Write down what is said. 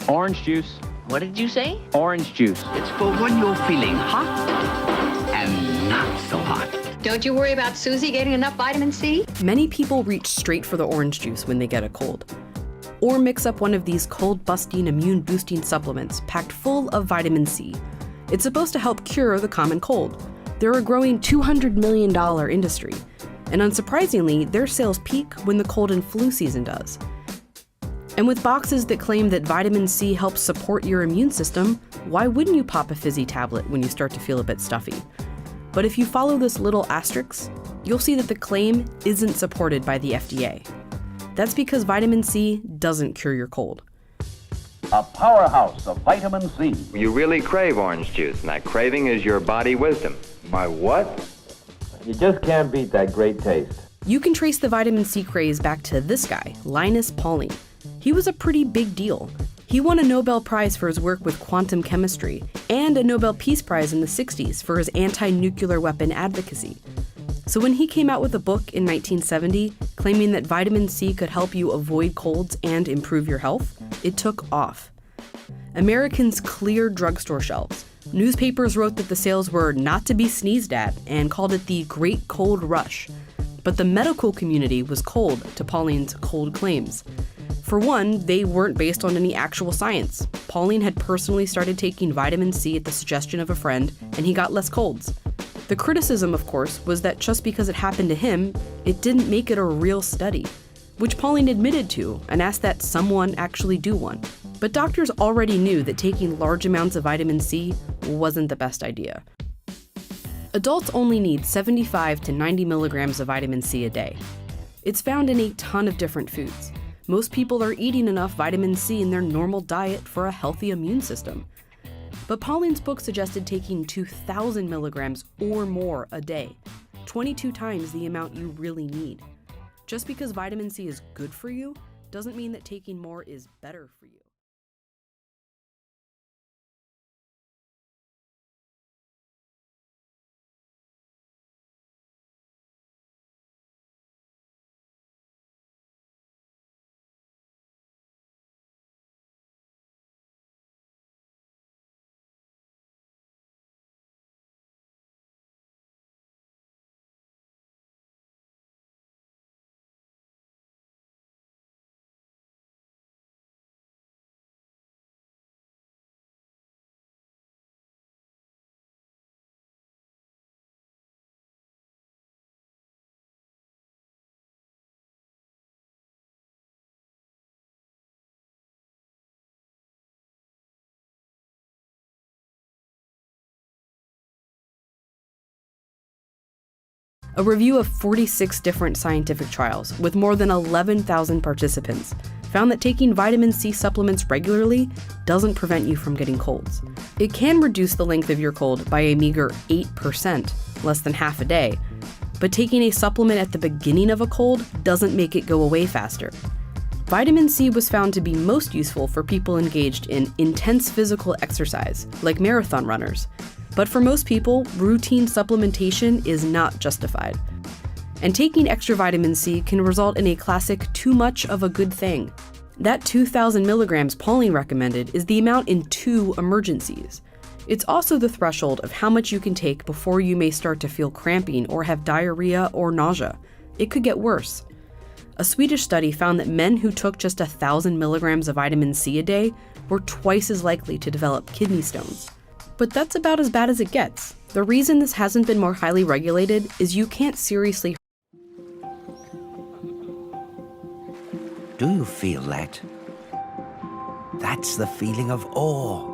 Orange juice. What did you say? Orange juice. It's for when you're feeling hot and not so hot. Don't you worry about Susie getting enough vitamin C? Many people reach straight for the orange juice when they get a cold. Or mix up one of these cold-busting, immune-boosting supplements packed full of vitamin C. It's supposed to help cure the common cold. They're a growing $200 million industry. And unsurprisingly, their sales peak when the cold and flu season does. And with boxes that claim that vitamin C helps support your immune system, why wouldn't you pop a fizzy tablet when you start to feel a bit stuffy? But if you follow this little asterisk, you'll see that the claim isn't supported by the FDA. That's because vitamin C doesn't cure your cold. A powerhouse of vitamin C. You really crave orange juice, and that craving is your body wisdom. My what? You just can't beat that great taste. You can trace the vitamin C craze back to this guy, Linus Pauling. He was a pretty big deal. He won a Nobel Prize for his work with quantum chemistry and a Nobel Peace Prize in the 60s for his anti-nuclear weapon advocacy. So when he came out with a book in 1970 claiming that vitamin C could help you avoid colds and improve your health, it took off. Americans cleared drugstore shelves. Newspapers wrote that the sales were not to be sneezed at and called it the Great Cold Rush. But the medical community was cold to Pauling's cold claims. For one, they weren't based on any actual science. Pauling had personally started taking vitamin C at the suggestion of a friend, and he got less colds. The criticism, of course, was that just because it happened to him, it didn't make it a real study, which Pauling admitted to and asked that someone actually do one. But doctors already knew that taking large amounts of vitamin C wasn't the best idea. Adults only need 75 to 90 milligrams of vitamin C a day. It's found in a ton of different foods. Most people are eating enough vitamin C in their normal diet for a healthy immune system. But Pauling's book suggested taking 2,000 milligrams or more a day, 22 times the amount you really need. Just because vitamin C is good for you doesn't mean that taking more is better for you. A review of 46 different scientific trials with more than 11,000 participants found that taking vitamin C supplements regularly doesn't prevent you from getting colds. It can reduce the length of your cold by a meager 8%, less than half a day, but taking a supplement at the beginning of a cold doesn't make it go away faster. Vitamin C was found to be most useful for people engaged in intense physical exercise, like marathon runners. But for most people, routine supplementation is not justified. And taking extra vitamin C can result in a classic too much of a good thing. That 2,000 milligrams Pauling recommended is the amount in 2 emergencies. It's also the threshold of how much you can take before you may start to feel cramping or have diarrhea or nausea. It could get worse. A Swedish study found that men who took just 1,000 milligrams of vitamin C a day were twice as likely to develop kidney stones. But that's about as bad as it gets. The reason this hasn't been more highly regulated is you can't seriously. Do you feel that? That's the feeling of awe,